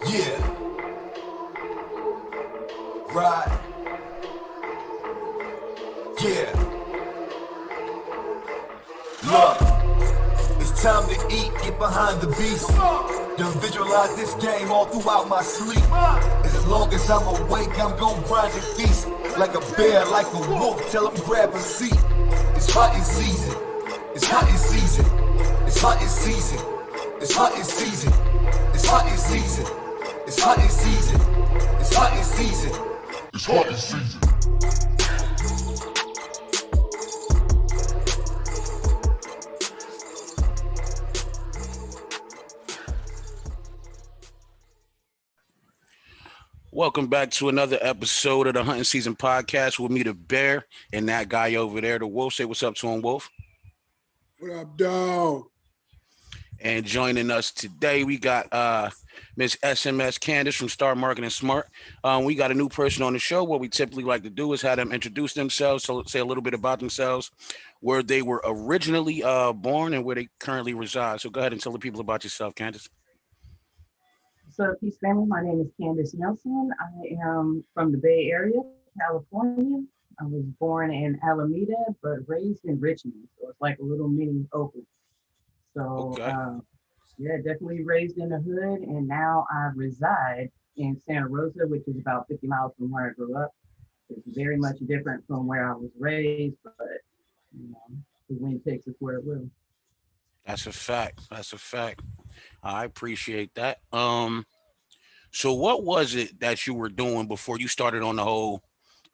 Yeah. Right. Yeah. Look, it's time to eat, get behind the beast. Done visualize this game all throughout my sleep. As long as I'm awake, I'm gon' grind and feast. Like a bear, like a wolf, tell him grab a seat. It's hunting season. It's hunting season. It's hunting season. It's hunting season. It's hunting season. It's hunting season. It's hunting season. It's hunting season. Welcome back to another episode of the Hunting Season Podcast with me, the Bear, and that guy over there, the Wolf. Say what's up to him, Wolf. What up, dog? And joining us today, we got Miss Kandis from Start Marketing Smart. We got a new person on the show. What we typically like to do is have them introduce themselves, so say a little bit about themselves, where they were originally born and where they currently reside. So go ahead and tell the people about yourself, Kandis. So, peace family, my name is Kandis Nelson. I am from the Bay Area, California. I was born in Alameda, but raised in Richmond. So it's like a little mini Oakland. So, Okay. yeah, definitely raised in the hood. And now I reside in Santa Rosa, which is about 50 miles from where I grew up. It's very much different from where I was raised, but, you know, the wind takes us where it will. That's a fact. That's a fact. I appreciate that. So what was it that you were doing before you started on the whole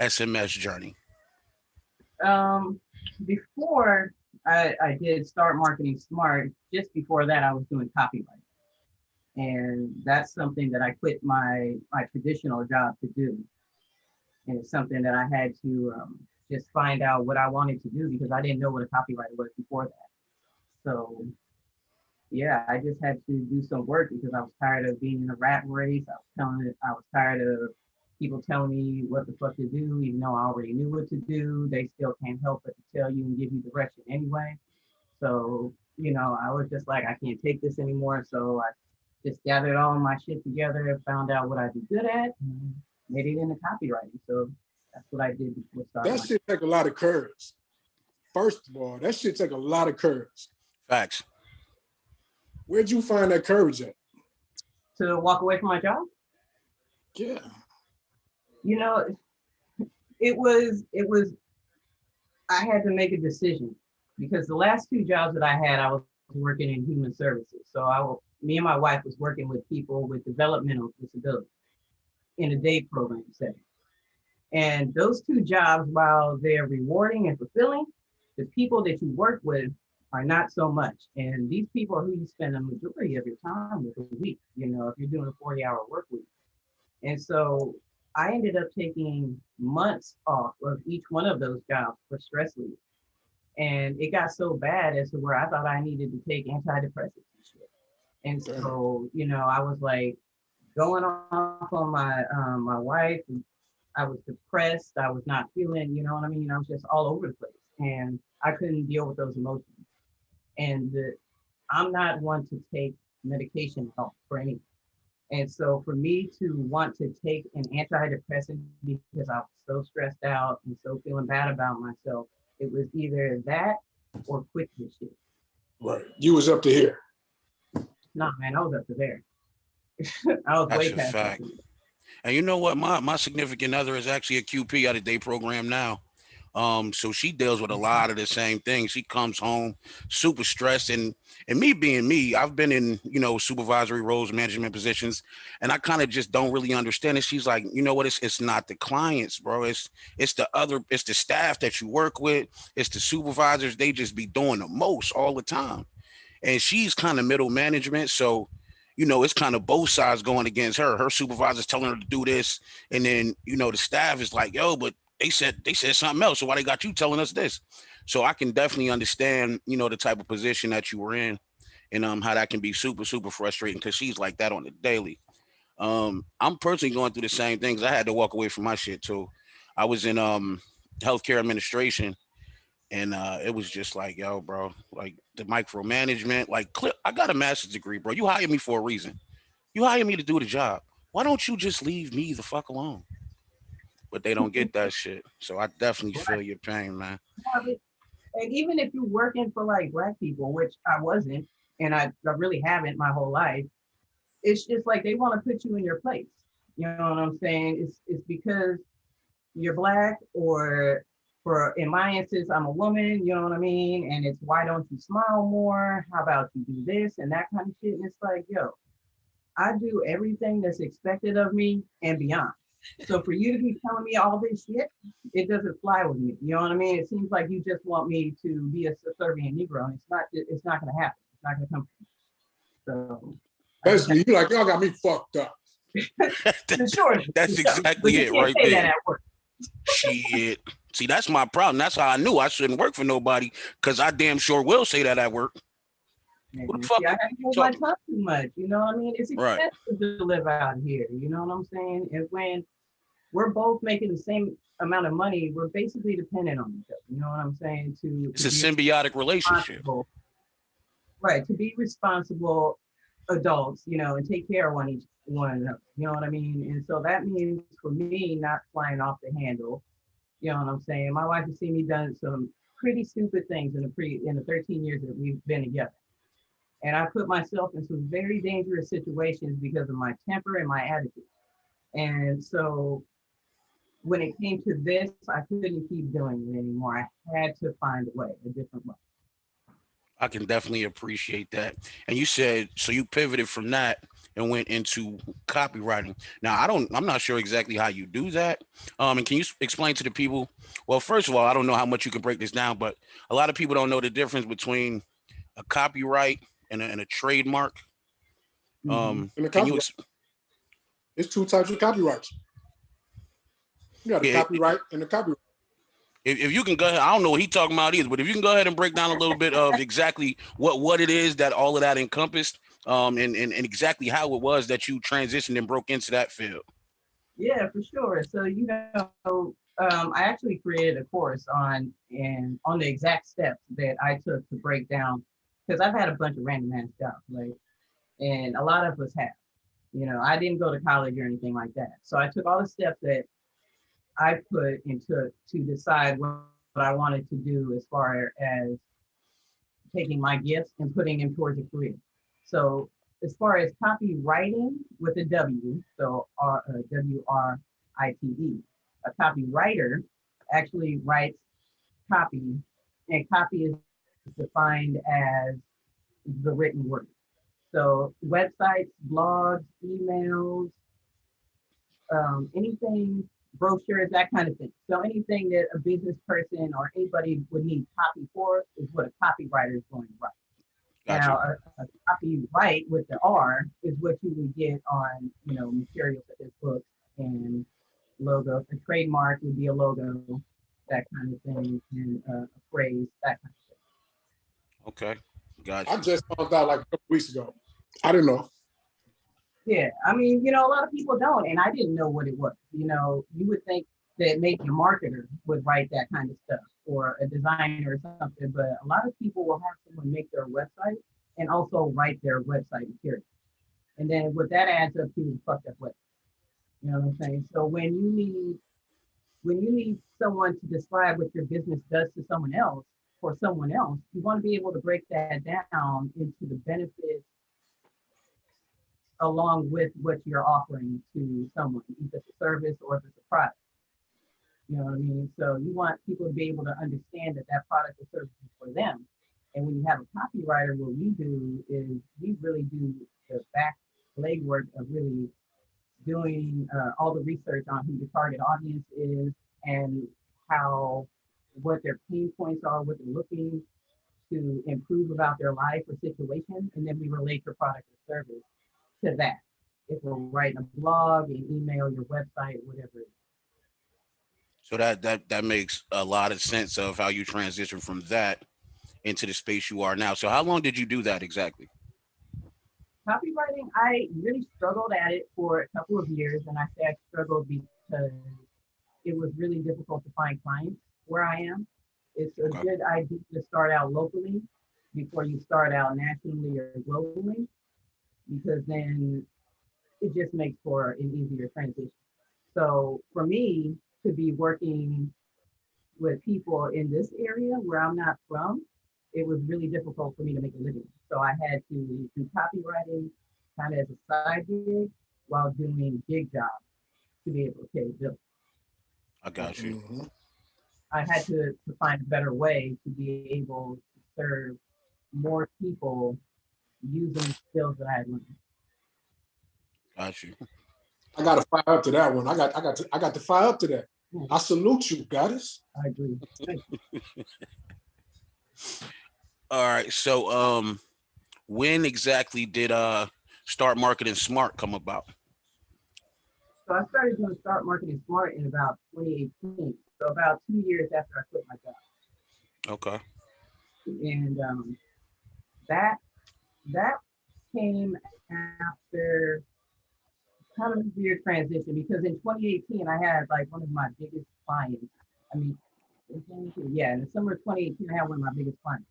SMS journey? Before I did Start Marketing Smart, just before that, I was doing copyright. And that's something that I quit my traditional job to do. And it's something that I had to just find out what I wanted to do because I didn't know what a copywriter was before that. So yeah, I just had to do some work because I was tired of being in a rat race. I was tired of people telling me what the fuck to do, even though I already knew what to do. They still can't help but to tell you and give you direction anyway. So, you know, I was just like, I can't take this anymore. So I just gathered all my shit together and found out what I'd be good at and made it into copywriting. So that's what I did before starting. That shit take a lot of courage. First of all, that shit take a lot of courage. Facts. Where'd you find that courage at? To walk away from my job? Yeah. You know, it was, I had to make a decision because the last two jobs that I had, I was working in human services. So me and my wife was working with people with developmental disabilities in a day program setting. And those two jobs, while they're rewarding and fulfilling, the people that you work with are not so much. And these people are who you spend a majority of your time with a week, you know, if you're doing a 40-hour work week. And so I ended up taking months off of each one of those jobs for stress leave. And it got so bad as to where I thought I needed to take antidepressants and shit. And so, you know, I was like going off on my wife. And I was depressed. I was not feeling, you know what I mean? I was just all over the place. And I couldn't deal with those emotions. And I'm not one to take medication help for anything. And so for me to want to take an antidepressant because I was so stressed out and so feeling bad about myself, it was either that or quit this shit. Right. You was up to here. No, man, I was up to there. I was way past that. And you know what? My significant other is actually a QP at a day program now. So she deals with a lot of the same things. She comes home super stressed, and me being me, I've been in, you know, supervisory roles, management positions, and I kind of just don't really understand it. She's like, you know what? It's not the clients, bro. It's the staff that you work with. It's the supervisors. They just be doing the most all the time. And she's kind of middle management. So, you know, it's kind of both sides going against her. Her supervisor's telling her to do this. And then, you know, the staff is like, yo, but they said something else. So why they got you telling us this? So I can definitely understand, you know, the type of position that you were in and how that can be super, super frustrating because she's like that on the daily. I'm personally going through the same things. I had to walk away from my shit too. I was in healthcare administration And it was just like, yo, bro, like the micromanagement, like I got a master's degree, bro. You hired me for a reason. You hired me to do the job. Why don't you just leave me the fuck alone? But they don't get that shit. So I definitely feel your pain, man. And even if you're working for like Black people, which I wasn't, and I really haven't my whole life, it's just like they want to put you in your place. You know what I'm saying? It's because you're Black, or for in my instance, I'm a woman, you know what I mean? And it's why don't you smile more? How about you do this and that kind of shit? And it's like, yo, I do everything that's expected of me and beyond. So for you to be telling me all this shit, it doesn't fly with me. You know what I mean? It seems like you just want me to be a subservient Negro, and it's not gonna happen. It's not gonna come. So Basically, you like, y'all got me fucked up. sure, That's exactly but you it can't right say that there. at work. Shit. See, that's my problem. That's how I knew I shouldn't work for nobody, because I damn sure will say that at work. Who the And fuck see, I are have to you hold my talking tongue too much. You know what I mean? It's Right. expensive to live out here. You know what I'm saying? And when we're both making the same amount of money, we're basically dependent on each other. You know what I'm saying? It's To a be symbiotic relationship. responsible, right? To be responsible adults, you know, and take care of one another. You know what I mean? And so that means for me not flying off the handle. You know what I'm saying? My wife has seen me done some pretty stupid things in the 13 years that we've been together. And I put myself in some very dangerous situations because of my temper and my attitude. And so when it came to this, I couldn't keep doing it anymore. I had to find a way, a different way. I can definitely appreciate that. And you said so you pivoted from that and went into copywriting. Now I'm not sure exactly how you do that. And can you explain to the people? Well, first of all, I don't know how much you can break this down, but a lot of people don't know the difference between a copyright and a trademark. And the Can you? copyright, it's two types of copyrights. You got the Yeah, copyright and the copyright. if you can go ahead, I don't know what he's talking about either, but if you can go ahead and break down a little bit of exactly what it is that all of that encompassed, and exactly how it was that you transitioned and broke into that field. Yeah, for sure. So I actually created a course on the exact steps that I took to break down, because I've had a bunch of random ass jobs, right? And a lot of us have. You know, I didn't go to college or anything like that. So I took all the steps that I put into to decide what I wanted to do as far as taking my gifts and putting them towards a career. So as far as copywriting with a W, so WRITE, a copywriter actually writes copy, and copy is defined as the written word. So websites, blogs, emails, anything, brochures, that kind of thing. So anything that a business person or anybody would need copy for is what a copywriter is going to write. Got Now, you. a copyright with the R is what you would get on, you know, materials such as books and logos. A trademark would be a logo, that kind of thing, and a phrase, that kind of Okay, got I you. just found out like a couple weeks ago. I didn't know. thing. Yeah, I mean, you know, a lot of people don't, and I didn't know what it was. You know, you would think that maybe a marketer would write that kind of stuff, or a designer or something, but a lot of people will have someone make their website and also write their website material. And then what that adds up to is fucked up website. You know what I'm saying? So when you need someone to describe what your business does to someone else for someone else, you want to be able to break that down into the benefits along with what you're offering to someone, if it's a service or if it's a product. You know what I mean? So you want people to be able to understand that that product or service is for them. And when you have a copywriter, what we do is we really do the back legwork of really doing all the research on who the target audience is and how what their pain points are, what they're looking to improve about their life or situation, and then we relate your product or service to that. If we're writing a blog, an email, your website, whatever it is. So that makes a lot of sense of how you transition from that into the space you are now. So how long did you do that exactly? Copywriting, I really struggled at it for a couple of years, and I say I struggled because it was really difficult to find clients where I am. It's a Okay. good idea to start out locally before you start out nationally or globally, because then it just makes for an easier transition. So for me to be working with people in this area where I'm not from, it was really difficult for me to make a living. So I had to do copywriting kind of as a side gig while doing gig jobs to be able to pay the bills. I got you. Mm-hmm. I had to find a better way to be able to serve more people using the skills that I had learned. Got you. I got to fire up to that one. I got to fire up to that. Yeah, I salute you, Goddess. I agree. Thank you. All right. So when exactly did Start Marketing Smart come about? So I started doing Start Marketing Smart in about 2018. So about 2 years after I quit my job. Okay. And that that came after kind of a weird transition because in 2018 I had like one of my biggest clients. I mean, yeah, in the summer of 2018 I had one of my biggest clients.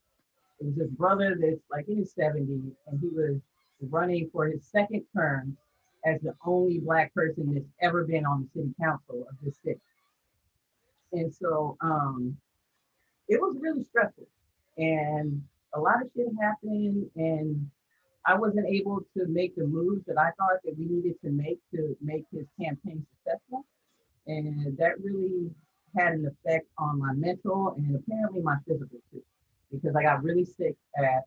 It was this brother that's like in his 70s, and he was running for his second term as the only Black person that's ever been on the city council of this city. And so it was really stressful, and a lot of shit happened, and I wasn't able to make the moves that I thought that we needed to make his campaign successful. And that really had an effect on my mental and apparently my physical too, because I got really sick in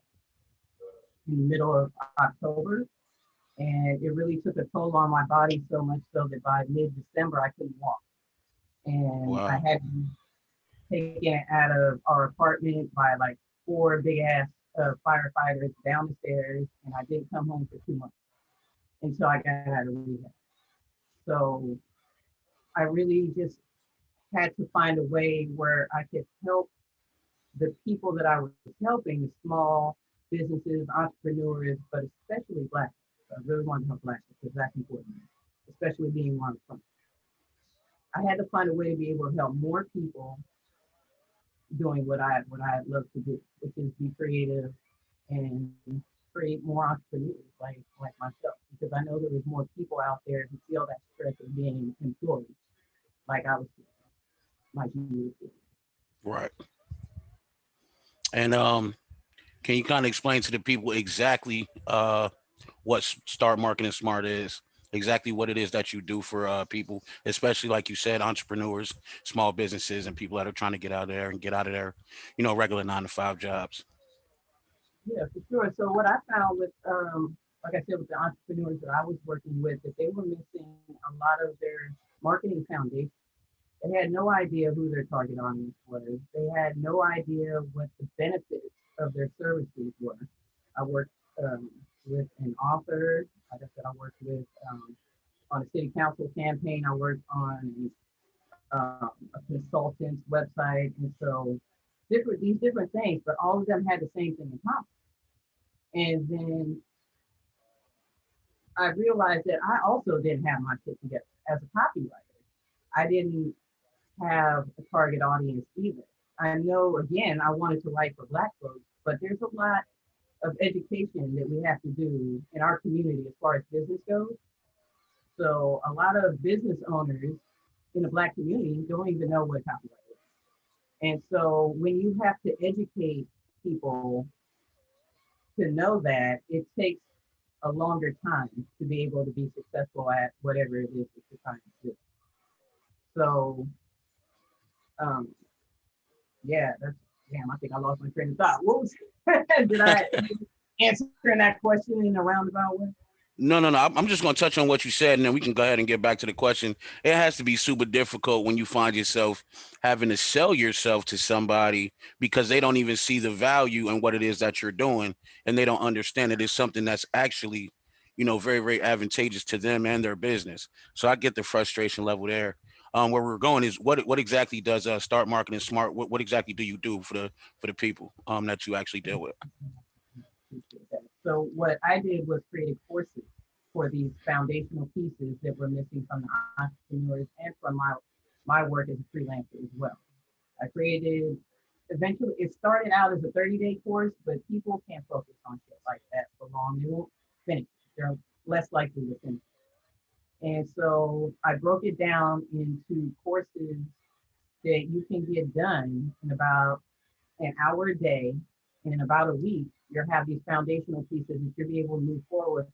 the middle of October, and it really took a toll on my body so much so that by mid-December I couldn't walk, and I Wow. had to be taken out of our apartment by like four big ass firefighters down the stairs, and I didn't come home for 2 months until I got out of rehab. So I really just had to find a way where I could help the people that I was helping, the small businesses, entrepreneurs, but especially Black. So I really wanted to help Black because that's important, especially being one of them. I had to find a way to be able to help more people doing what I love to do, which is be creative and create more entrepreneurs like myself. Because I know there was more people out there who feel that stress of being employed, like I was, like you were. Right. And can you kind of explain to the people exactly what Start Marketing Smart is? Exactly what it is that you do for people, especially like you said, entrepreneurs, small businesses, and people that are trying to get out there and get out of their, regular 9 to 5 jobs. Yeah, for sure. So what I found with, like I said, with the entrepreneurs that I was working with, that they were missing a lot of their marketing foundation. They had no idea who their target audience was. They had no idea what the benefits of their services were. I worked with an author. Like I said, I worked with on a city council campaign. I worked on a consultant's website, and so different things, but all of them had the same thing in common. And then I realized that I also didn't have my shit together as a copywriter. I didn't have a target audience either. I know, again, I wanted to write for Black folks, but there's a lot of education that we have to do in our community as far as business goes. So a lot of business owners in the Black community don't even know what copyright is. And so when you have to educate people to know that, it takes a longer time to be able to be successful at whatever it is that you're trying to do. So um, yeah, that's damn. I think I lost my train of thought. What was did I answer that question in a roundabout way? No, no, no. I'm just going to touch on what you said, and then we can go ahead and get back to the question. It has to be super difficult when you find yourself having to sell yourself to somebody because they don't even see the value in what it is that you're doing, and they don't understand that it's something that's actually, very, very advantageous to them and their business. So I get the frustration level there. Where we're going is what exactly does Start Marketing Smart? What exactly do you do for the people that you actually deal with? So what I did was create courses for these foundational pieces that were missing from the entrepreneurs and from my work as a freelancer as well. I created eventually it started out as a 30-day course, but people can't focus on shit like that for long. They won't finish. They're less likely to finish. And so I broke it down into courses that you can get done in about an hour a day. And in about a week, you'll have these foundational pieces that you'll be able to move forward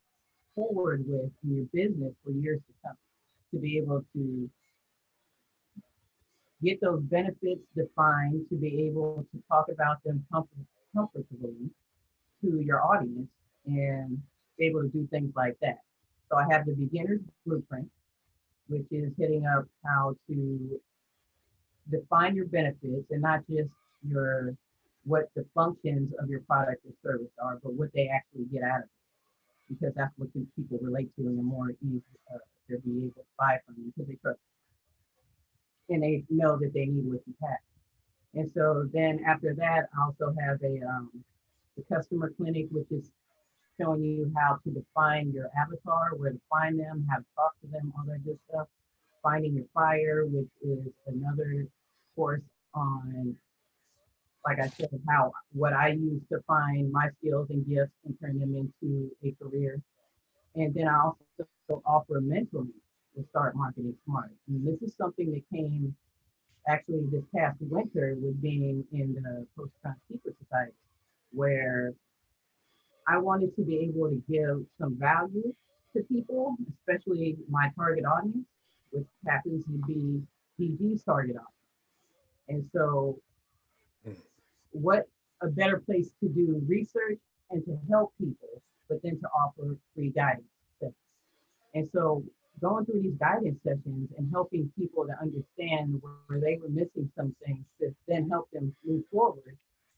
with in your business for years to come. To be able to get those benefits defined, to be able to talk about them comfortably to your audience and be able to do things like that. So I have the beginner's blueprint, which is hitting up how to define your benefits and not just your what the functions of your product or service are, but what they actually get out of it, because that's what people relate to, and the more easy they'll be able to buy from you because they trust you and they know that they need what you have. And so then after that, I also have the customer clinic, which is showing you how to define your avatar, where to find them, how to talk to them, all that good stuff. Finding your fire, which is another course on, like I said, how what I use to find my skills and gifts and turn them into a career. And then I also offer mentoring with Start Marketing Smart. And this is something that came actually this past winter with being in the Post-Traumatic Secret Society, where I wanted to be able to give some value to people, especially my target audience, which happens to be DG's target audience. And so, what a better place to do research and to help people, but then to offer free guidance sessions. And so, going through these guidance sessions and helping people to understand where they were missing some things to then help them move forward,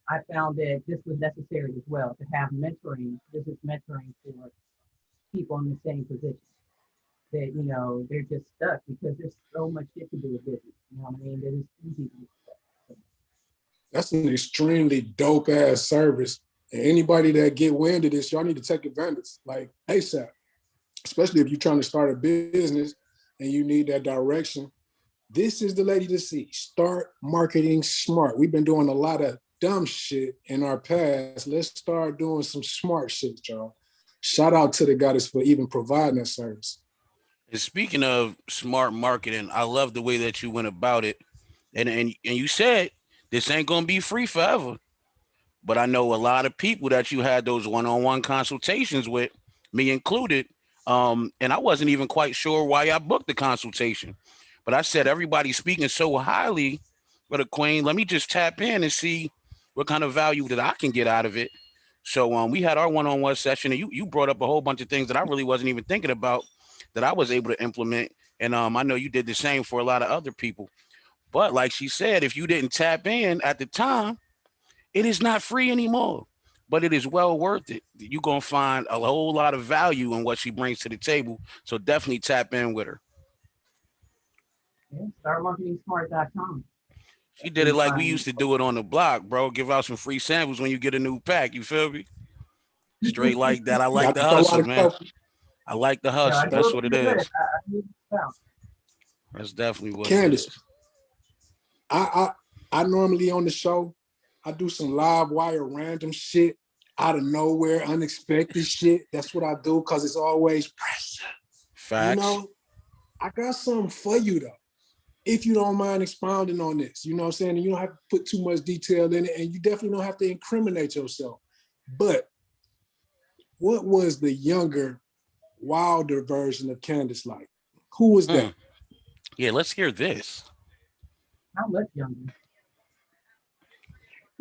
I found that this was necessary as well to have mentoring, business mentoring for people in the same position that, they're just stuck because there's so much shit to do with business. You know what I mean? That it's easy to get stuck. So, That's an extremely dope ass service. And anybody that get wind of this, y'all need to take advantage, like ASAP. Especially if you're trying to start a business and you need that direction. This is the lady to see. Start marketing smart. We've been doing a lot of dumb shit in our past. Let's start doing some smart shit, y'all. Shout out to the goddess for even providing that service. And speaking of smart marketing, I love the way that you went about it. And you said this ain't gonna be free forever. But I know a lot of people that you had those one-on-one consultations with, me included. And I wasn't even quite sure why I booked the consultation. But I said, everybody's speaking so highly for the queen. Let me just tap in and see what kind of value that I can get out of it. So we had our one-on-one session, and you brought up a whole bunch of things that I really wasn't even thinking about that I was able to implement. And I know you did the same for a lot of other people. But like she said, if you didn't tap in at the time, it is not free anymore, but it is well worth it. You're going to find a whole lot of value in what she brings to the table. So definitely tap in with her. yeah, startmarketingsmart.com. She That's did where it you like we find. used to do it on the block, bro. Give out some free samples when you get a new pack. You feel me? Straight like that. I like Got the to throw out hustle, a man. couple. I like the Yeah, I hustle. do That's it what it pretty good. is. I do it well. That's definitely what it Kandis, is. I normally on the show, I do some live wire random shit out of nowhere, unexpected shit. That's what I do because it's always pressure. You Facts. know, I got something for you though. If you don't mind expounding on this, you know what I'm saying? And you don't have to put too much detail in it, and you definitely don't have to incriminate yourself. But what was the younger, wilder version of Kandis like? Who was that? Mm. Yeah, let's hear this. How much younger?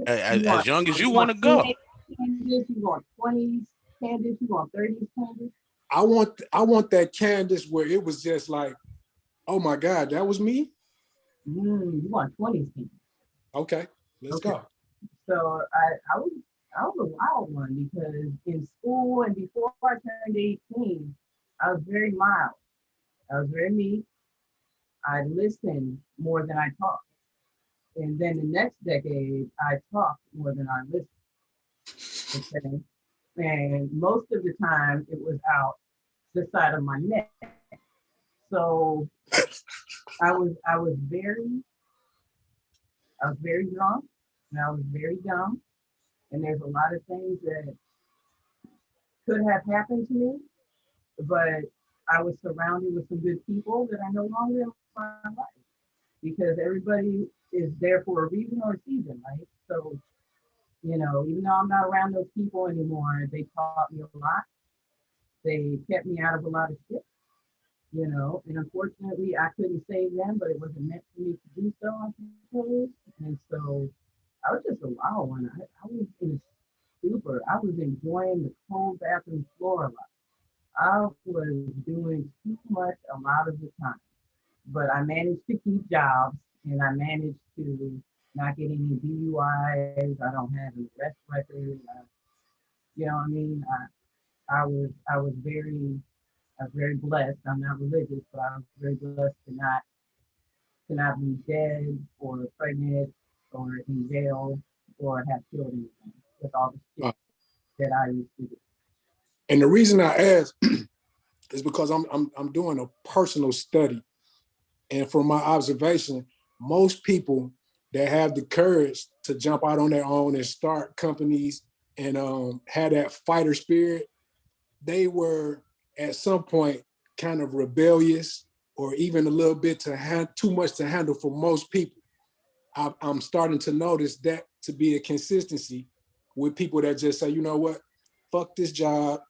As, You as want young as you you want want to go. teenage Candace, you want 20s Candace, you want 30s Candace. I want that Kandis where it was just like, oh my God, that was me? You want 20s Candace. Okay, let's Okay. go. So I was a wild one because in school and before I turned 18, I was very mild. I was very meek. I listened more than I talked. And then the next decade, I talked more than I listened. Okay. And most of the time it was out the side of my neck. So I was very drunk. and I was very young. And there's a lot of things that could have happened to me, but I was surrounded with some good people that I no longer in my life because everybody is there for a reason or a season, right? So, even though I'm not around those people anymore, they taught me a lot. They kept me out of a lot of shit, and unfortunately I couldn't save them, but it wasn't meant for me to do so, I suppose. And so I was just a wild one. I was in a stupor. I was enjoying the cold bathroom floor a lot. I was doing too much a lot of the time, but I managed to keep jobs and I managed to not get any DUIs. I don't have an arrest record. You know what I mean? I was very blessed. I'm not religious, but I was very blessed to not be dead or pregnant or in jail or have children with all the shit Uh, that I used to do. and the reason I ask is because I'm doing a personal study, and from my observation, most people that have the courage to jump out on their own and start companies and have that fighter spirit, they were at some point kind of rebellious or even a little bit too much to handle for most people. I'm starting to notice that to be a consistency with people that just say, you know what, fuck this job,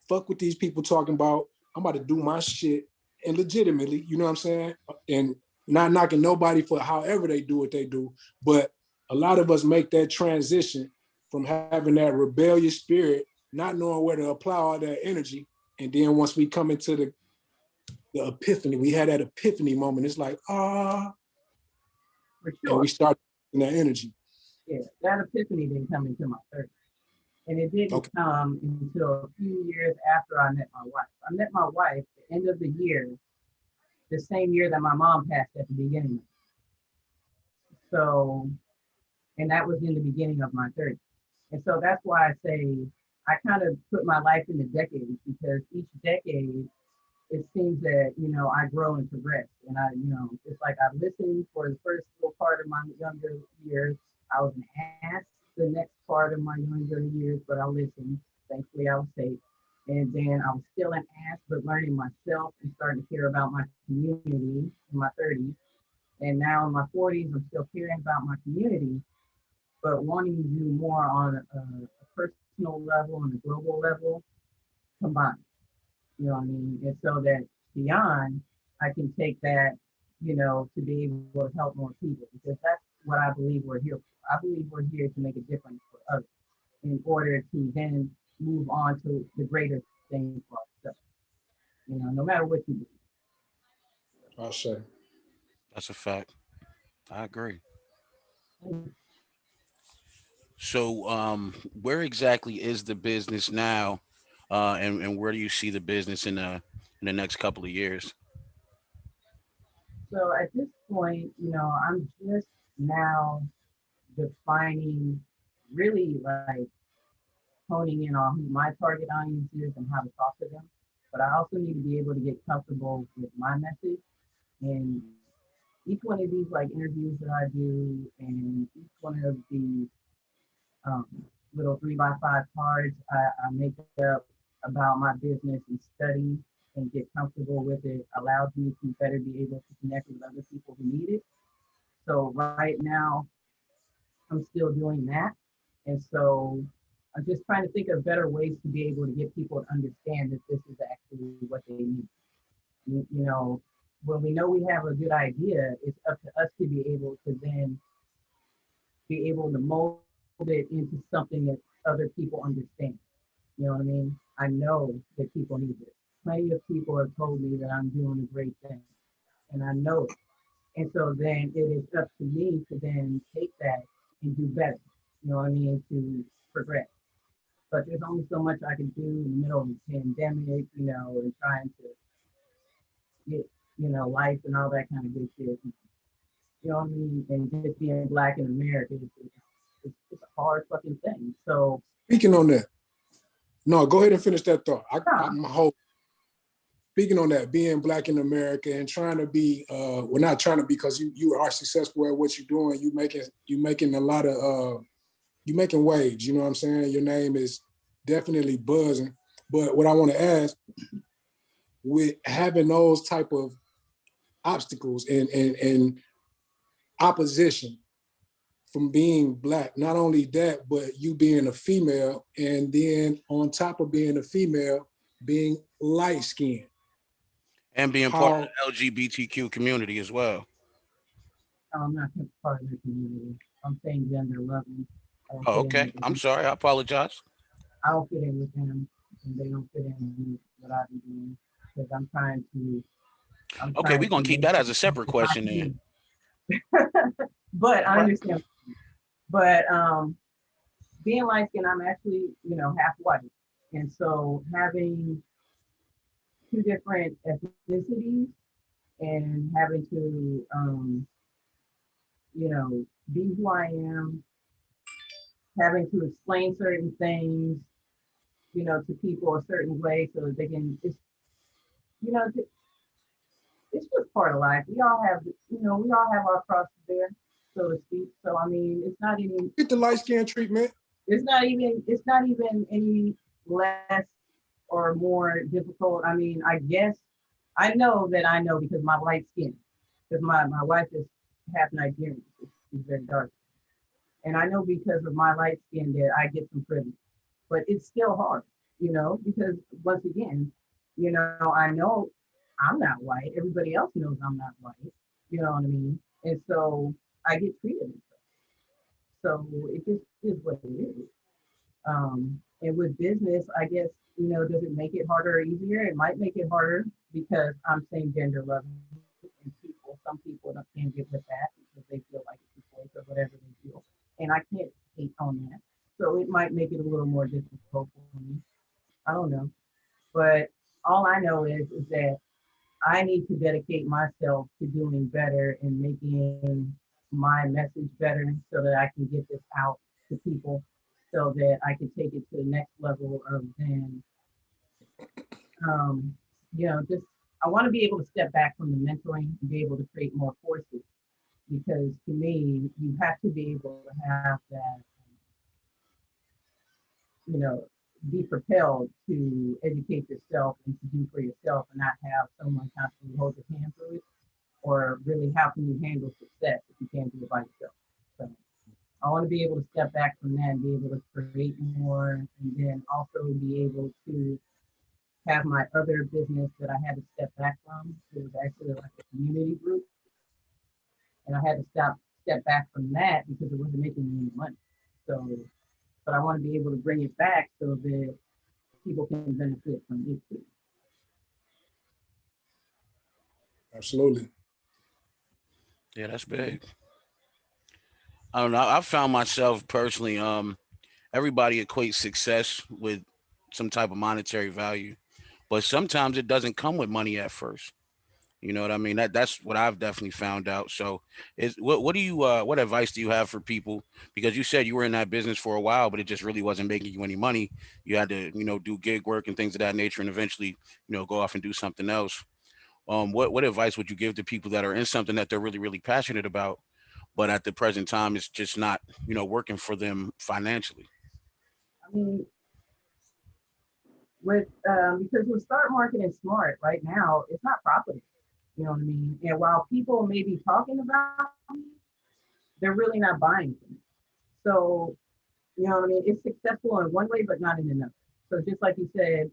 fuck what these people talking about. I'm about to do my shit and legitimately, you know what I'm saying? And not knocking nobody for however they do what they do, but a lot of us make that transition from having that rebellious spirit, not knowing where to apply all that energy. And then once we come into the epiphany, we had that epiphany moment. It's like, For and we sure. start in that energy. Yeah. That epiphany didn't come into my 30s. And it didn't Okay. come until a few years after I met my wife. I met my wife at the end of the year, the same year that my mom passed at the beginning. So, and that was in the beginning of my 30s. And so that's why I say I kind of put my life into decades because each decade it seems that I grow and progress, and it's like I listened for the first little part of my younger years. I was an ass the next part of my younger years, but I listened. Thankfully, I was safe, and then I was still an ass, but learning myself and starting to care about my community in my 30s, and now in my 40s, I'm still caring about my community, but wanting to do more on a personal level and a global level combined. You know what I mean? And so that beyond, I can take that, to be able to help more people because that's what I believe we're here for. I believe we're here to make a difference for others in order to then move on to the greater things for ourselves. No matter what you I'll say. That's a fact. I agree. do. So, where exactly is the business now, and where do you see the business in the next couple of years? So at this point, I'm just now defining really like honing in on who my target audience is and how to talk to them. But I also need to be able to get comfortable with my message. And each one of these like interviews that I do, and each one of these um, little 3x5 cards I make up about my business and study and get comfortable with it allows me to better be able to connect with other people who need it. So right now, I'm still doing that. And so I'm just trying to think of better ways to be able to get people to understand that this is actually what they need. When we know we have a good idea, it's up to us to be able to then be able to mold it into something that other people understand. You know what I mean? I know that people need this. Plenty of people have told me that I'm doing a great thing, and I know it. And so then it is up to me to then take that and do better. You know what I mean? To progress. But there's only so much I can do in the middle of the pandemic, and trying to get, life and all that kind of good shit. You know what I mean? And just being black in America, it's a hard fucking thing. So, Speaking on that, no, go ahead and finish that thought. yeah, I'm hope. speaking on that, being Black in America and trying to be, well, not trying to be, because you are successful at what you're doing. You making a lot of, you making waves. You know what I'm saying? Your name is definitely buzzing. But what I want to ask, with having those type of obstacles and opposition from being Black, not only that, but you being a female, and then on top of being a female, being light skinned. And being part of How the LGBTQ community as well. I'm not part of the community. I'm saying gender loving. I don't Oh, fit in okay. with I'm them. sorry. I apologize. I don't fit in with them, and they don't fit in with what I be doing. Because I'm Okay, we're trying to gonna keep make that as a something separate for my question then. community. But All I right. understand. But being light skinned, I'm actually, half white. And so having two different ethnicities and having to, be who I am, having to explain certain things, to people a certain way so that they can, you know, it's just part of life. We all have our cross to bear, so to speak. So I mean, get the light skin treatment? it's not even any less or more difficult. I mean, I guess I know because my light skin, because my wife is half Nigerian. She's very dark. And I know because of my light skin that I get some privilege. But it's still hard, because once again, I know I'm not white. Everybody else knows I'm not white. You know what I mean? And so I get treated. So it just is what it is. And with business, I guess, does it make it harder or easier? It might make it harder because I'm saying gender loving and some people can't get with that because they feel like it's a choice or whatever they feel. And I can't hate on that. So it might make it a little more difficult for me. I don't know. But all I know is that I need to dedicate myself to doing better and making my message better so that I can get this out to people so that I can take it to the next level of then, just I want to be able to step back from the mentoring and be able to create more courses because to me, you have to be able to have that, you know, be propelled to educate yourself and to do for yourself and not have someone constantly hold your hand through it or really how can you handle success if you can't do it by yourself. So I want to be able to step back from that and be able to create more and then also be able to have my other business that I had to step back from. It was actually like a community group and I had to step back from that because it wasn't making me any money. So, but I want to be able to bring it back so that people can benefit from it too. Absolutely. Yeah, that's big. I don't know. I found myself personally, everybody equates success with some type of monetary value, but sometimes it doesn't come with money at first. You know what I mean? That's what I've definitely found out. So, what do you what advice do you have for people? Because you said you were in that business for a while, but it just really wasn't making you any money. You had to, do gig work and things of that nature, and eventually, go off and do something else. What advice would you give to people that are in something that they're really really passionate about, but at the present time it's just not, working for them financially? I mean, because with Start Marketing Smart right now, it's not profitable. You know what I mean? And while people may be talking about me, they're really not buying from me. So, you know what I mean? It's successful in one way, but not in another. So just like you said,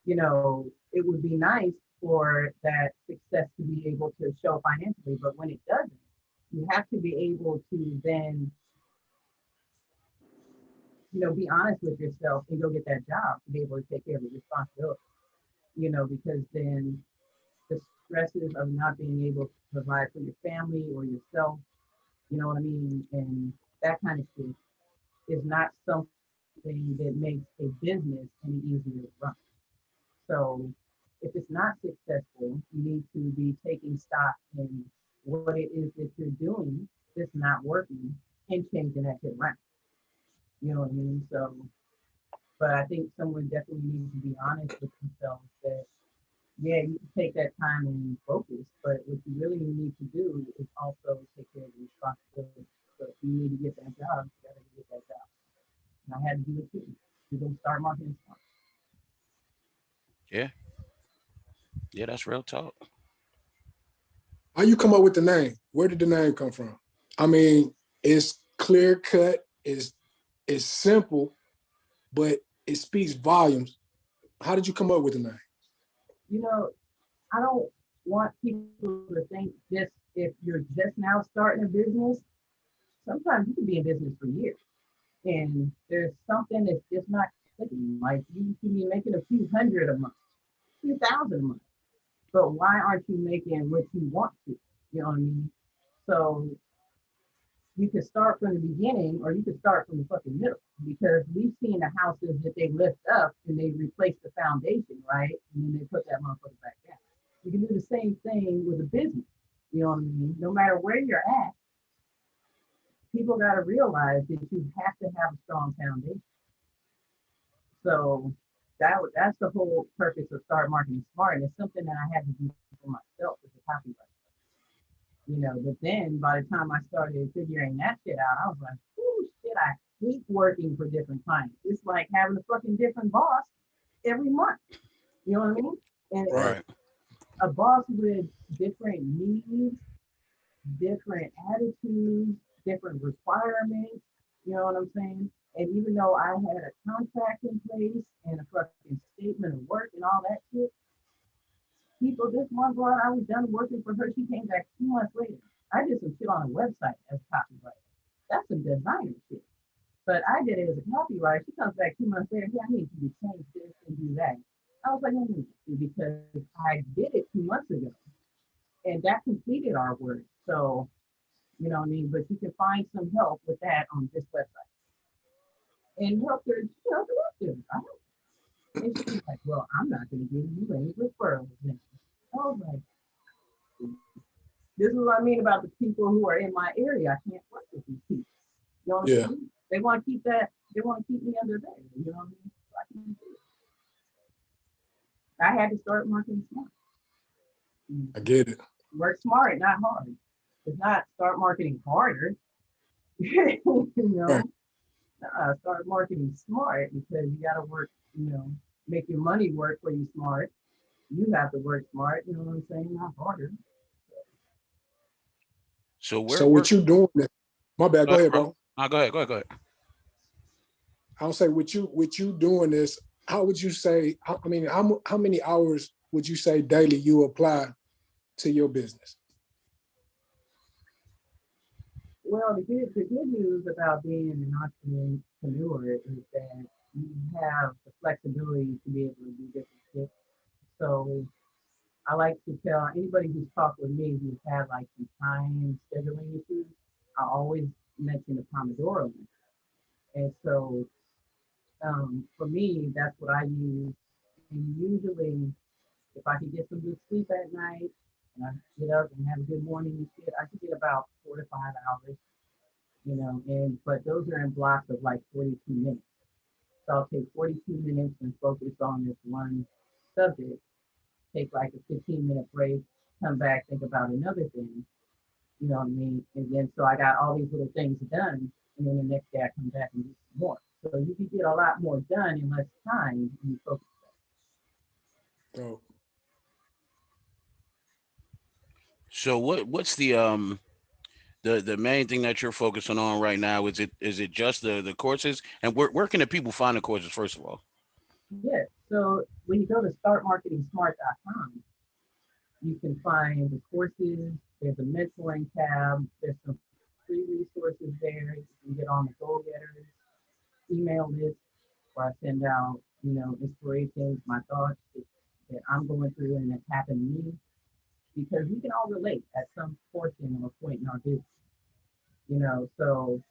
it would be nice for that success to be able to show financially, but when it doesn't, you have to be able to then, be honest with yourself and go get that job to be able to take care of the responsibility, because then the stresses of not being able to provide for your family or yourself, you know what I mean? And that kind of stuff is not something that makes a business any easier to run. So if it's not successful, you need to be taking stock in what it is that you're doing that's not working and changing that shit around. You know what I mean? So, but I think someone definitely needs to be honest with themselves that, yeah, you can take that time and focus, but what you really need to do is also take care of the responsibility. So if you need to get that job, you gotta get that job. And I had to do it too. You're gonna start marketing smart. Yeah, yeah, that's real talk. How you come up with the name? Where did the name come from? I mean, it's clear cut, it's simple, but it speaks volumes. How did you come up with the name? You know, I don't want people to think just if you're just now starting a business, sometimes you can be in business for years. And there's something that's just not clicking. Like you can be making a few hundred a month, few thousand a month. But why aren't you making what you want to? You know what I mean? So you could start from the beginning or you could start from the fucking middle because we've seen the houses that they lift up and they replace the foundation, right? And then they put that motherfucker back down. You can do the same thing with a business. You know what I mean? No matter where you're at, people got to realize that you have to have a strong foundation. So that's the whole purpose of Start Marketing Smart. And it's something that I had to do for myself as a copywriter. But then by the time I started figuring that shit out, I was like, oh shit, I hate working for different clients. It's like having a fucking different boss every month. You know what I mean? And Right. Right. a boss with different needs, different attitudes, different requirements. You know what I'm saying? And even though I had a contract in place and a fucking statement of work and all that shit, people, this one girl, I was done working for her. She came back 2 months later. I did some shit on a website as a copywriter. That's some designer shit. But I did it as a copywriter. She comes back 2 months later. Yeah, I need you to change this and do that. I was like, no, because I did it 2 months ago, and that completed our work. So you know what I mean. But you can find some help with that on this website and help her, direct her. And she was like, well, I'm not going to give you any referrals now. I was like, this is what I mean about the people who are in my area. I can't work with these people. You know what Yeah, I mean? They want to keep that. They want to keep me under there. You know what I mean? So I can't do it. I had to start marketing smart. I get it. Work smart, not hard. It's not start marketing harder. you Right. know, start marketing smart because you got to work. Make your money work for you smart. You have to work smart. You know what I'm saying? Not harder. So So we're what you doing? My bad. go Go ahead, ahead, bro. bro. No, go ahead, go ahead, go ahead. I'll say with you doing this. How would you say? I mean, how many hours would you say daily you apply to your business? Well, the good news about being an entrepreneur is that you have the flexibility to be able to do different shit. So I like to tell anybody who's talked with me who's had like some time scheduling issues, I always mention the Pomodoro method. And so for me, that's what I use. And usually, if I can get some good sleep at night and I get up and have a good morning and shit, I can get about 4 to 5 hours, and but those are in blocks of like 42 minutes. So I'll take 42 minutes and focus on this one subject, take like a 15-minute break, come back, think about another thing, you know what I mean? And then so I got all these little things done, and then the next day I come back and do some more. So you can get a lot more done in less time when you focus. So So what's the main thing that you're focusing on right now? Is it just the courses? And where can the people find the courses first of all? Yeah. So when you go to startmarketingsmart.com, you can find the courses. There's a mentoring tab. There's some free resources there. You can get on the Go Getters email list where I send out, inspirations, my thoughts that I'm going through and that's happened to me. Because we can all relate at some portion or point in our business, So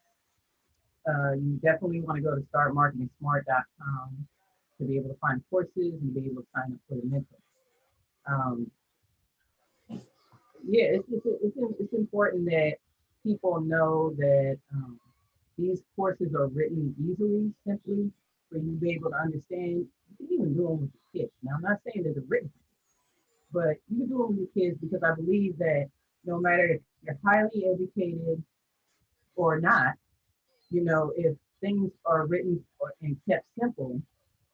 you definitely want to go to startmarketingsmart.com to be able to find courses and be able to sign up for the mentor. Um, yeah, it's important that people know that these courses are written easily, simply for you to be able to understand. You can even do them with your kids. Now, I'm not saying that they're written, but you can do it with your kids because I believe that no matter if you're highly educated or not, if things are written and kept simple,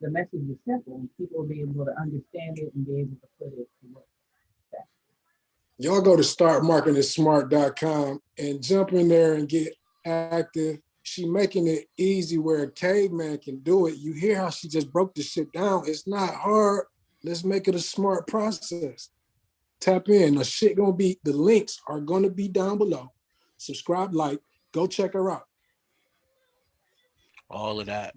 the message is simple, people will be able to understand it and be able to put it to work. Y'all go to startmarketersmart.com and jump in there and get active. She making it easy where a caveman can do it. You hear how she just broke the shit down. It's not hard. Let's make it a smart process. Tap in. The links are gonna be down below. Subscribe, like, go check her out. All of that.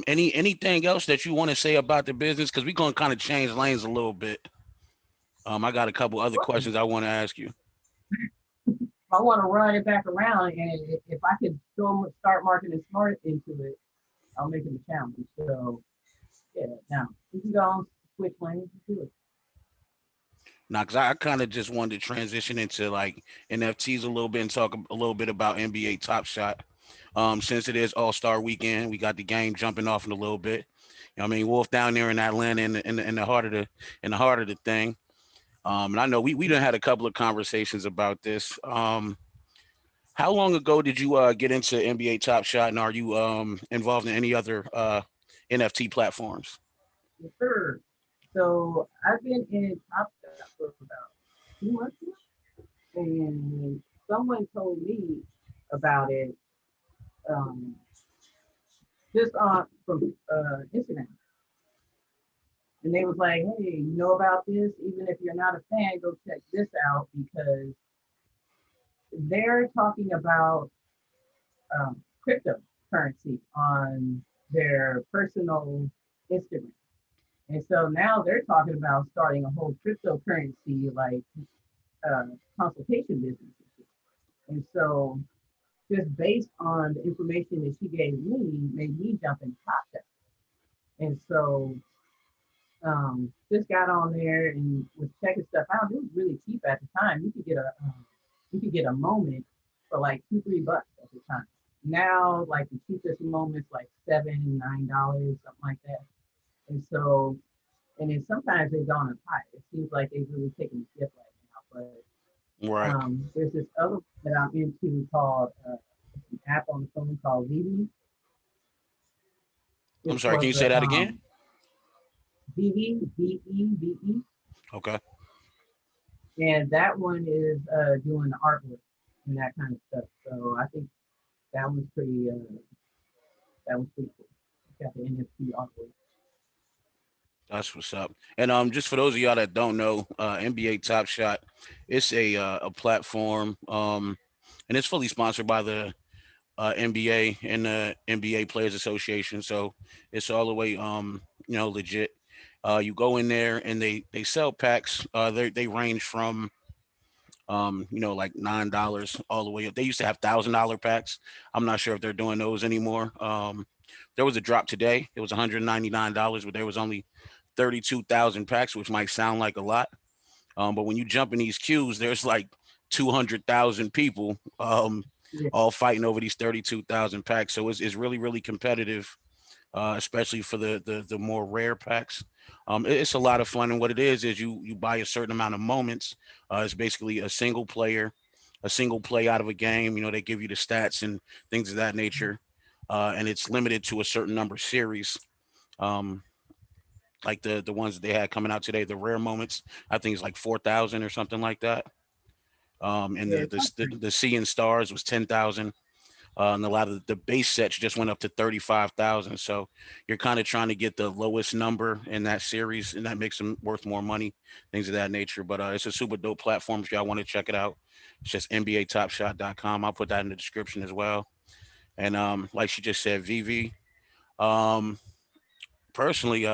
Anything else that you want to say about the business? Because we're gonna kind of change lanes a little bit. I got a couple other questions I want to ask you. I want to run it back around, and if I could start marketing smart into it, I'll make it a challenge. So yeah, now we can go on switch lanes and do it. Now, because I kind of just wanted to transition into like NFTs a little bit and talk a little bit about NBA Top Shot. Since it is All-Star Weekend, we got the game jumping off in a little bit. I mean, Wolf down there in Atlanta in the heart of the thing. And I know we done had a couple of conversations about this. How long ago did you get into NBA Top Shot, and are you involved in any other NFT platforms? Yes, sir. So I've been in Top Shop for about 2 months now, and someone told me about it um, just on from Instagram, and they was like, "Hey, you know about this? Even if you're not a fan, go check this out because they're talking about cryptocurrency on their personal Instagram." And so now they're talking about starting a whole cryptocurrency like uh, consultation business. And so just based on the information that she gave me, made me jump in top that. And so just got on there and was checking stuff out. It was really cheap at the time. You could get a moment for like $2-3 at the time. Now, like the cheapest moments, like $7-9, something like that. And so, and then sometimes they've gone up high. It seems like they've really taken a dip right now. But Right. there's this other that I'm into called an app on the phone called Vivi. I'm It's sorry. for Can you say the that again? Vivi, VEVE, Okay. and that one is doing the artwork and that kind of stuff. So I think that was pretty cool. It's got the NFT artwork. That's what's up. And just for those of y'all that don't know, NBA Top Shot, it's a platform, and it's fully sponsored by the NBA and the NBA Players Association. So it's all the way legit. You go in there and they sell packs. They range from like $9 all the way up. They used to have $1,000 packs. I'm not sure if they're doing those anymore. There was a drop today. It was $199, but there was only 32,000 packs, which might sound like a lot. But when you jump in these queues, there's like 200,000 people Yeah, all fighting over these 32,000 packs. So it's really, really competitive, especially for the more rare packs. It's a lot of fun. And what it is you buy a certain amount of moments. It's basically a single play out of a game. They give you the stats and things of that nature. And it's limited to a certain number of series. Um, like the ones that they had coming out today, the rare moments. I think it's like 4,000 or something like that. And yeah, the Sea and Stars was 10,000. And a lot of the base sets just went up to 35,000. So you're kind of trying to get the lowest number in that series, and that makes them worth more money, things of that nature. But it's a super dope platform if y'all want to check it out. It's just NBATopShot.com. I'll put that in the description as well. And like she just said, VV. Um, Personally,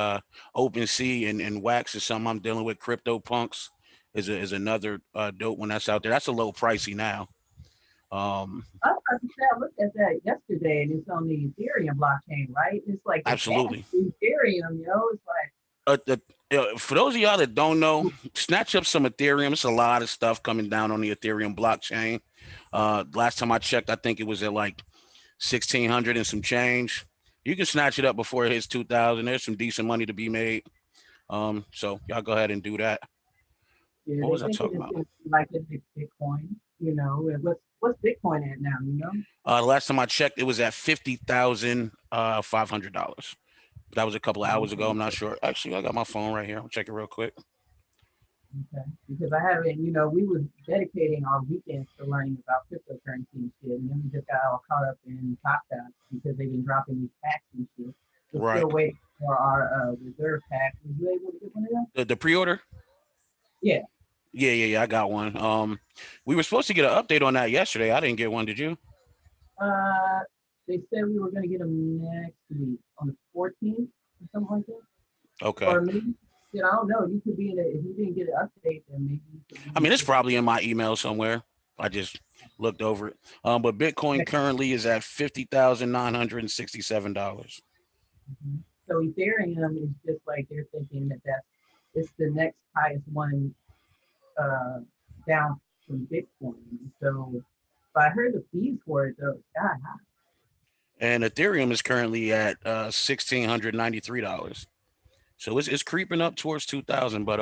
OpenSea and Wax is something I'm dealing with. Crypto Punks is another dope one that's out there. That's a little pricey now. Um, I was about to say, I looked at that yesterday, and it's on the Ethereum blockchain, right? It's like the gas Absolutely. Ethereum, It's like, For those of y'all that don't know, snatch up some Ethereum. It's a lot of stuff coming down on the Ethereum blockchain. Last time I checked, I think it was at like 1,600 and some change. You can snatch it up before it hits 2,000. There's some decent money to be made. So y'all go ahead and do that. Yeah, What they was I thinking talking it's about? gonna be like a big Bitcoin, you know, and what's Bitcoin at now, you know? The last time I checked, it was at $50,500. That was a couple of hours ago. Okay, I'm not sure. Actually, I got my phone right here. I'll check it real quick. okay. Because I haven't, you know, we was dedicating our weekends to learning about cryptocurrency and shit, and then we just got all caught up in Top Shots because they've been dropping these packs and shit. We're Right. still waiting for our reserve pack. Was you able to get one of them? The pre-order. Yeah. Yeah. I got one. We were supposed to get an update on that yesterday. I didn't get one. Did you? Uh, they said we were gonna get them next week on the 14th or something like that. Okay. Or maybe, you know, I don't know. You could be in a, if you didn't get an update, then maybe you could I mean, it's be probably in my email somewhere. I just looked over it. But Bitcoin in currently is at $50,967. a, so Ethereum is just like they're thinking that it's the next highest one uh, down from Bitcoin. So, but I heard the fees for it though, sky high. And Ethereum is currently at $1,693. So it's creeping up towards 2,000. But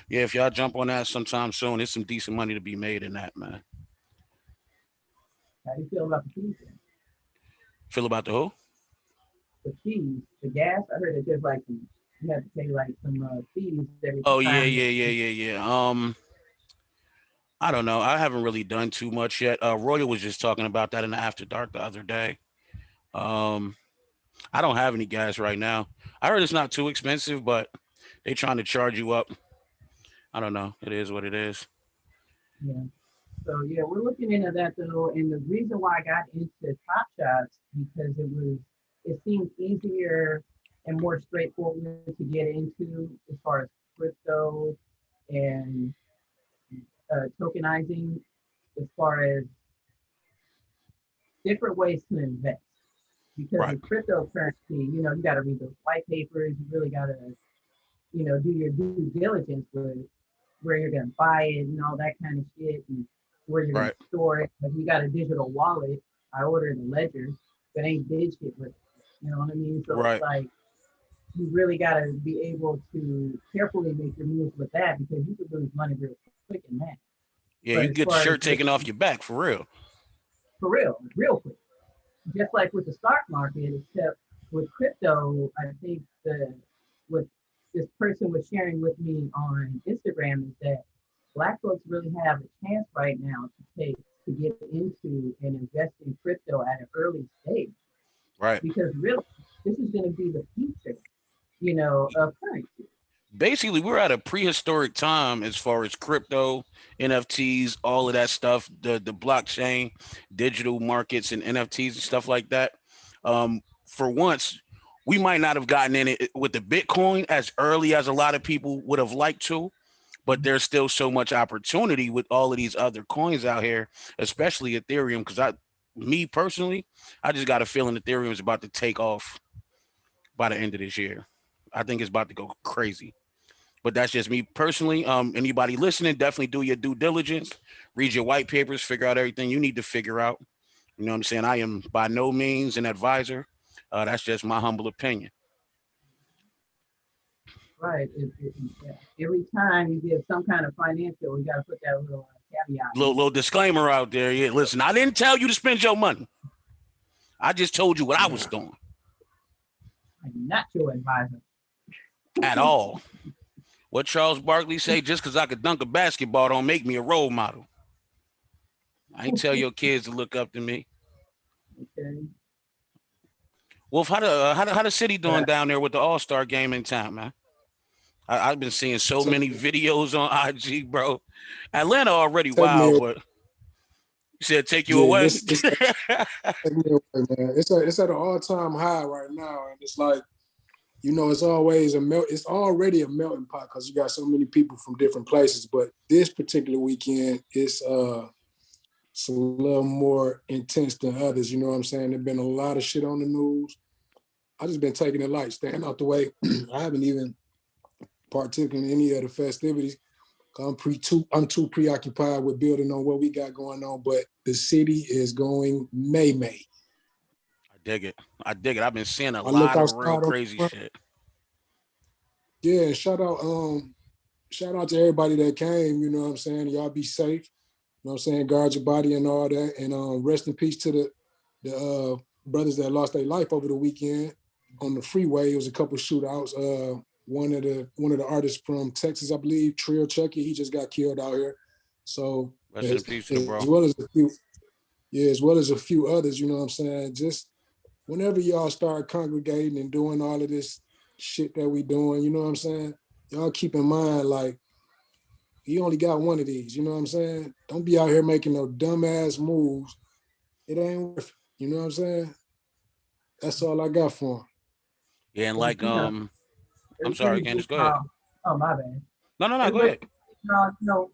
yeah, if y'all jump on that sometime soon, there's some decent money to be made in that, man. How do you feel about the fees? Then? Feel about the who? The fees, the gas. I heard that there's like some, you have to pay like some fees every Oh yeah, time. yeah, yeah, yeah, yeah. I don't know. I haven't really done too much yet. Royal was just talking about that in the After Dark the other day. Um, I don't have any gas right now. I heard it's not too expensive, but they trying to charge you up. I don't know. It is what it is. Yeah. So yeah, we're looking into that though, and the reason why I got into Top Shots because it seemed easier and more straightforward to get into as far as crypto and tokenizing, as far as different ways to invest. Because Right, with cryptocurrency, you know, you got to read those white papers. You really got to, you know, do your due diligence with where you're gonna buy it and all that kind of shit, and where you're gonna right, store it. Like you got a digital wallet. I ordered a ledger, but ain't did shit with it. You know what I mean? So it's right. like you really gotta be able to carefully make your moves with that because you could lose money real quick in that. Yeah, But you as get the far as shirt taken off your back for real. for real quick, just like with the stock market, except with crypto, I think what this person was sharing with me on Instagram is that Black folks really have a chance right now to get into and invest in crypto at an early stage Right. because really this is going to be the future, you know, of currency. Basically, we're at a prehistoric time as far as crypto, NFTs, all of that stuff, the blockchain, digital markets, and NFTs and stuff like that. For once, we might not have gotten in it with the Bitcoin as early as a lot of people would have liked to, but there's still so much opportunity with all of these other coins out here, especially Ethereum. Because me personally, I just got a feeling Ethereum is about to take off by the end of this year. I think it's about to go crazy. But that's just me personally. Anybody listening, definitely do your due diligence, read your white papers, figure out everything you need to figure out. You know what I'm saying? I am by no means an advisor. That's just my humble opinion. Right. Yeah. Every time you give some kind of financial, you got to put that little caveat in Little disclaimer out there. Yeah, listen, I didn't tell you to spend your money. I just told you what I was doing there. I'm not your advisor. at all. What Charles Barkley say, just because I could dunk a basketball don't make me a role model. I ain't tell your kids to look up to me. Okay. Wolf, how the city But doing down there with the All-Star game in town, man? I've been seeing so Take, many videos on IG, bro. Atlanta already take me, wild, but you said take you yeah, away. it's take me away, man. It's at an all time high right now, and it's like it's always it's already a melting pot because you got so many people from different places. But this particular weekend, it's a little more intense than others. You know what I'm saying? There's been a lot of shit on the news. I just been taking it light, staying out the way. I haven't even partaken in any of the festivities. I'm too preoccupied with building on what we got going on. But the city is going May. I dig it. I dig it. I've been seeing a I look lot of real outside on crazy shit. Yeah, shout out to everybody that came, you know what I'm saying? Y'all be safe. You know what I'm saying? Guard your body and all that. And rest in peace to the brothers that lost their life over the weekend on the freeway. It was a couple shootouts. One of the artists from Texas, I believe, Trill Chucky, he just got killed out here. So Rest in peace to the bro. as well as a few, yeah, as well as a few others, you know what I'm saying? Just whenever y'all start congregating and doing all of this shit that we doing, you know what I'm saying? Y'all keep in mind, like, you only got one of these, you know what I'm saying? Don't be out here making no dumbass moves. It ain't worth it, you know what I'm saying? That's all I got for him. Yeah, and And, like you know, I'm everybody sorry, think, Candace, go ahead. oh my bad. No, go Everybody, ahead. you know,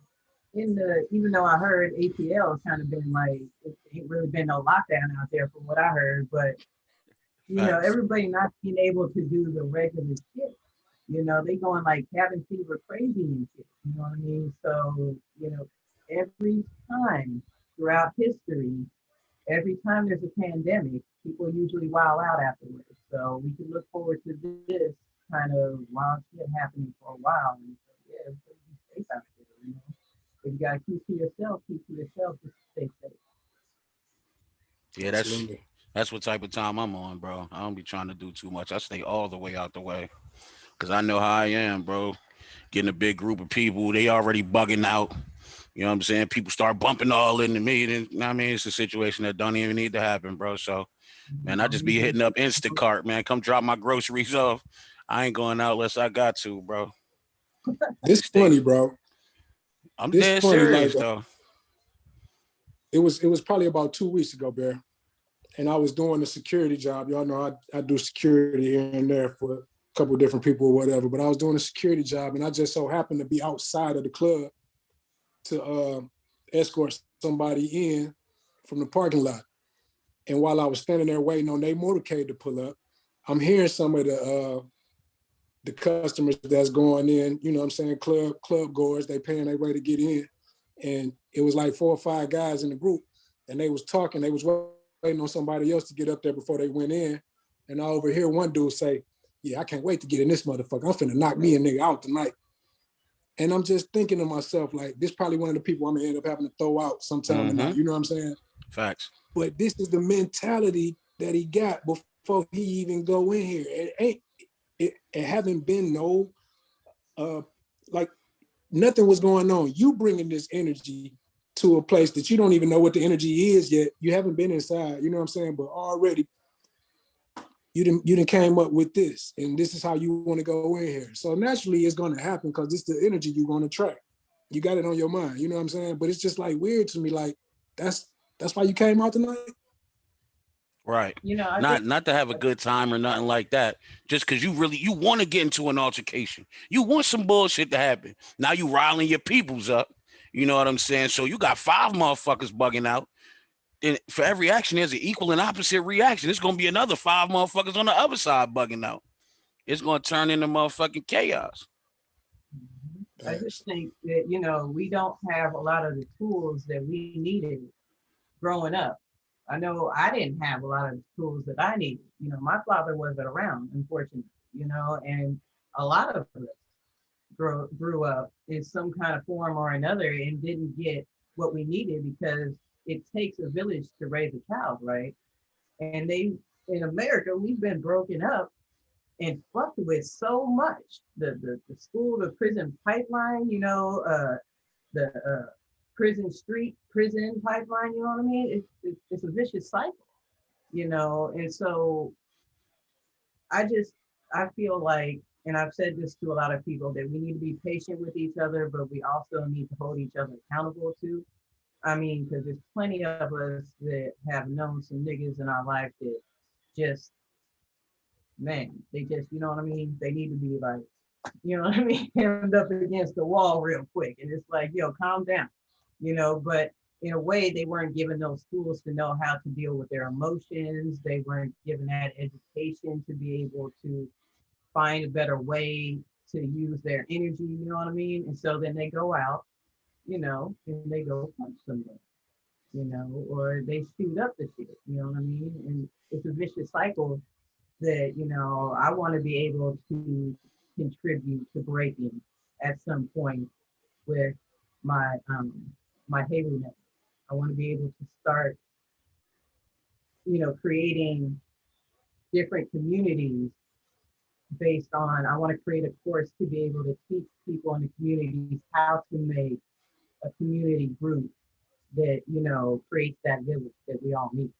in the even though I heard ATL has kind of been like it ain't really been no lockdown out there from what I heard, but you know, Facts. everybody not being able to do the regular shit. You know, they going like cabin fever crazy and shit. You know what I mean? So, you know, every time throughout history, every time there's a pandemic, people usually wild out afterwards. So we can look forward to this kind of wild shit happening for a while. And so, yeah, so be safe out there, you know. If you gotta keep to yourself, just stay safe. Yeah, Absolutely. that's what type of time I'm on, bro. I don't be trying to do too much. I stay all the way out the way. Cause I know how I am, bro. Getting a big group of people, they already bugging out. You know what I'm saying? People start bumping all into me. Then I mean, it's a situation that don't even need to happen, bro. So, You man, I know, just you be just hitting up Instacart, man. Come drop my groceries off. I ain't going out unless I got to, bro. This Stay. funny, bro. I'm This dead funny, like serious though. it was probably about 2 weeks ago, Bear. And I was doing a security job. Y'all know I do security here and there for a couple of different people or whatever. But I was doing a security job, and I just so happened to be outside of the club to escort somebody in from the parking lot. And while I was standing there waiting on their motorcade to pull up, I'm hearing some of the customers that's going in, you know what I'm saying, club goers, they paying their way to get in. And it was like 4 or 5 guys in the group, and they was talking, they was waiting on somebody else to get up there before they went in. And I overhear one dude say, yeah, I can't wait to get in this motherfucker. I'm finna knock me a nigga out tonight. And I'm just thinking to myself, like, this is probably one of the people I'm gonna end up having to throw out sometime Mm-hmm. tonight. You know what I'm saying? Facts. But this is the mentality that he got before he even go in here. It haven't been no like nothing was going on. You bringing this energy to a place that you don't even know what the energy is yet. You haven't been inside, you know what I'm saying? But already you didn't came up with this, and this is how you want to go in here. So naturally it's going to happen because it's the energy you're going to attract. You got it on your mind, you know what I'm saying? But it's just like weird to me, like that's why you came out tonight. Right. you know, I think Not to have a good time or nothing like that. Just because you want to get into an altercation. You want some bullshit to happen. Now you riling your peoples up. You know what I'm saying? So you got 5 motherfuckers bugging out. And for every action, there's an equal and opposite reaction. It's gonna be another 5 motherfuckers on the other side bugging out. It's gonna turn into motherfucking chaos. I just Thanks. think that, you know, we don't have a lot of the tools that we needed growing up. I know I didn't have a lot of the tools that I needed. You know, my father wasn't around, unfortunately, you know, and a lot of us grew up in some kind of form or another and didn't get what we needed because it takes a village to raise a child, right? And they, in America, we've been broken up and fucked with so much. The school to prison pipeline, you know, the prison pipeline, you know what I mean? It's a vicious cycle, you know, and so I just I feel like, and I've said this to a lot of people, that we need to be patient with each other, but we also need to hold each other accountable too. I mean, because there's plenty of us that have known some niggas in our life that just, man, they just, you know what I mean? They need to be like, you know what I mean, hemmed up against the wall real quick. And it's like, yo, calm down, you know, but in a way, they weren't given those tools to know how to deal with their emotions. They weren't given that education to be able to find a better way to use their energy, you know what I mean? And so then they go out, you know, and they go punch somebody, you know, or they shoot up the shit, you know what I mean? And it's a vicious cycle that, you know, I want to be able to contribute to breaking at some point with my my Hayward network. I want to be able to start, creating different communities based on, I want to create a course to be able to teach people in the communities how to make a community group that, creates that village that we all need.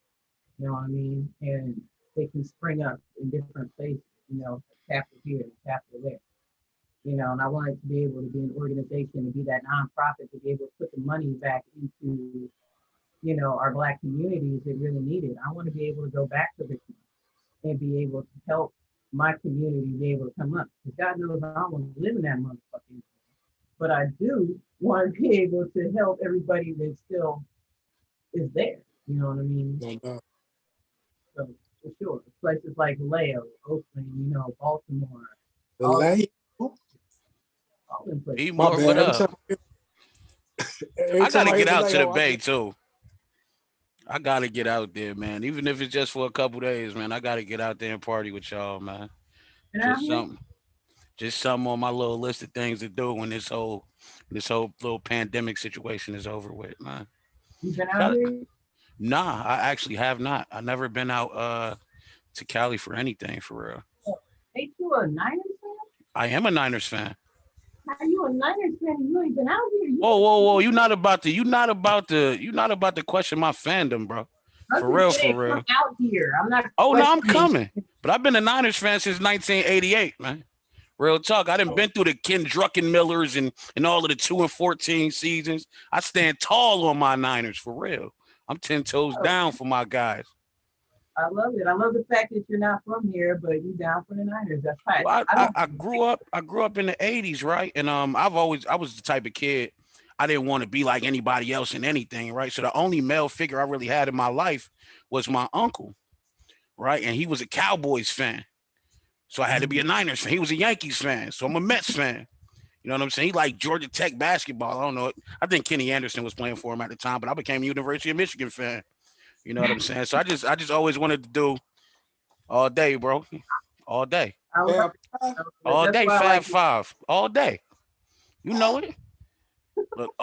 You know what I mean? And they can spring up in different places, chapter here, chapter there. And I wanted to be able to be an organization, to be that nonprofit, to be able to put the money back into, our Black communities that really need it. I want to be able to go back to Richmond and be able to help my community be able to come up. Because God knows I don't want to live in that motherfucking, but I do want to be able to help everybody that still is there. You know what I mean? So for sure, places like Vallejo, Oakland, Baltimore, The all lay. them places. Be My more. What bad. up? Every I time gotta I hear get out to the Vallejo, Bay too. I gotta get out there, man. Even if it's just for a couple days, man. I gotta get out there and party with y'all, man. Been out Just here? something. Just something on my little list of things to do when this whole little pandemic situation is over with, man. You been out Shout- here? Nah, I actually have not. I never been out to Cali for anything for real. Ain't you a Niners fan? I am a Niners fan. How you a Niners fan and you ain't been out here? Whoa. You're not about to question my fandom, bro. I'm For just real, saying, for come real. out here. I'm not Oh no, I'm questioning. coming. But I've been a Niners fan since 1988, man. Real talk. I done been through the Ken Druckenmillers and all of the 2-14 seasons. I stand tall on my Niners for real. I'm 10 toes down for my guys. I love it. I love the fact that you're not from here, but you down for the Niners. That's right. Well, I don't. I grew up in the 80s, right? And I was the type of kid, I didn't want to be like anybody else in anything, right? So the only male figure I really had in my life was my uncle, right? And he was a Cowboys fan. So I had to be a Niners fan. He was a Yankees fan. So I'm a Mets fan. You know what I'm saying? He liked Georgia Tech basketball. I don't know. I think Kenny Anderson was playing for him at the time, but I became a University of Michigan fan. You know what I'm saying? So I just always wanted to do all day, bro. All day. I love Fab it. Five. All That's day, why I Fab like it. Five. All day. You know it. Look,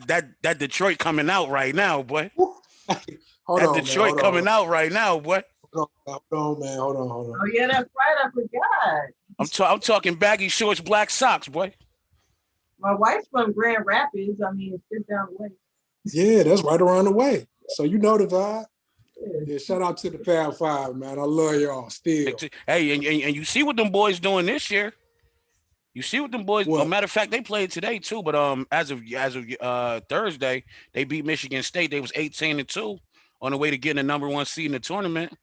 that Detroit coming out right now, boy. Hold That on, man. Detroit coming out right now, boy. Hold on, man. Hold on. Oh yeah, that's right. I forgot. I'm talking baggy shorts, black socks, boy. My wife's from Grand Rapids. I mean, it's just down the way. Yeah, that's right around the way. So you know the vibe. Yeah. Yeah, shout out to the Fab Five, man. I love y'all still. Hey, and you see what them boys doing this year? You see what them boys? What? Matter of fact, they played today too. But as of Thursday, they beat Michigan State. They was 18-2 on the way to getting the number 1 seed in the tournament.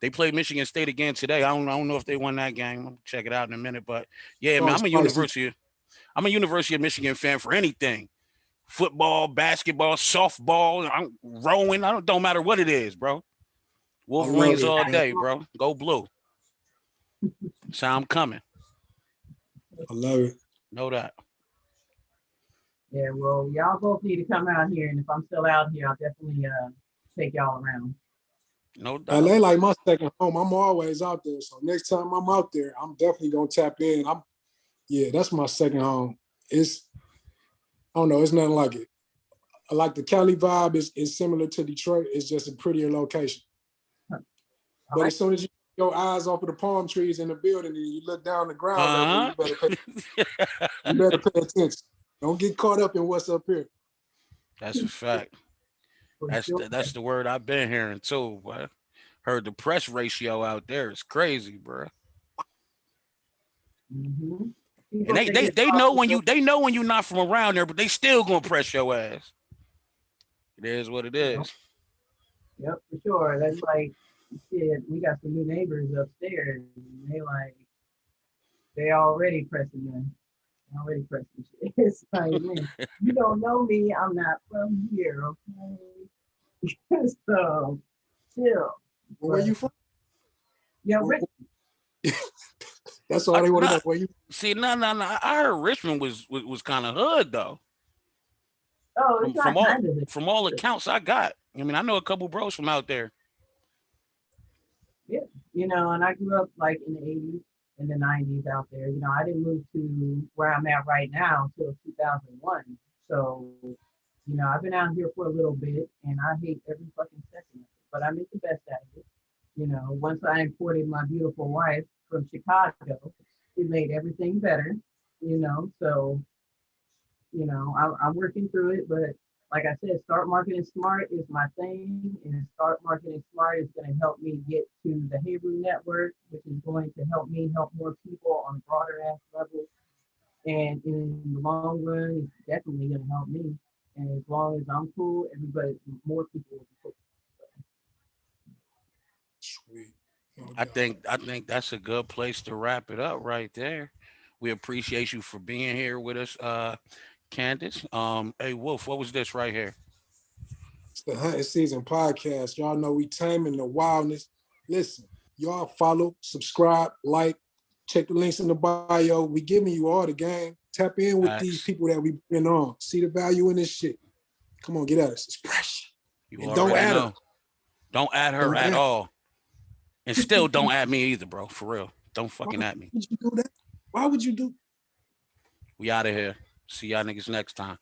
They played Michigan State again today. I don't know if they won that game. I'll check it out in a minute. But yeah, man, I'm a University of Michigan fan for anything. Football, basketball, softball, I'm rowing. Don't matter what it is, bro. Wolverines all day, bro. Go blue. So I'm coming. I love it. Know that. Yeah, well, y'all both need to come out here, and if I'm still out here, I'll definitely take y'all around. No doubt. LA like my second home. I'm always out there. So next time I'm out there, I'm definitely gonna tap in. That's my second home. I don't know, it's nothing like it. I like the Cali vibe is similar to Detroit. It's just a prettier location. But as soon as you your eyes off of the palm trees in the building and you look down the ground level, you better pay attention. Don't get caught up in what's up here. That's a fact. That's the word I've been hearing too, boy. Heard the press ratio out there is crazy, bro. Mm-hmm. And they know when you're not from around there, but they still gonna press your ass. It is what it is. Yep, for sure. That's like shit. We got some new neighbors upstairs. And they already pressing them. Already pressing shit. It's like, man, you don't know me. I'm not from here, okay? So chill. Where you from? Yeah, That's all they want to know. Where you? See, no. I heard Richmond was kind of hood though. Oh, it's not kind of from all accounts I got. I mean, I know a couple bros from out there. Yeah, and I grew up like in the 80s in the 90s out there. You know, I didn't move to where I'm at right now until 2001. So, you know, I've been out here for a little bit and I hate every fucking second of it, but I make the best out of it. You know, once I imported my beautiful wife from Chicago, it made everything better, you know. So, you know, I'm working through it, but like I said, start marketing smart is my thing, and start marketing smart is going to help me get to the Hebrew network, which is going to help me help more people on a broader ass level. And in the long run, it's definitely going to help me. And as long as I'm cool, everybody, more people will be cool. Sweet. No I doubt. think I think that's a good place to wrap it up right there. We appreciate you for being here with us, Candace. Hey Wolf, what was this right here? It's the Hunting Season podcast. Y'all know we taming the wildness. Listen, y'all follow, subscribe, like, check the links in the bio. We giving you all the game. Tap in with these Facts. people that we bring on. See the value in this shit. Come on, get at us. It's fresh. You And don't already add her. know. Don't add her Don't at add. all. And still don't add me either, bro. For real. Don't Why fucking at me. would you do that? Why would you do? We out of here. See y'all niggas next time.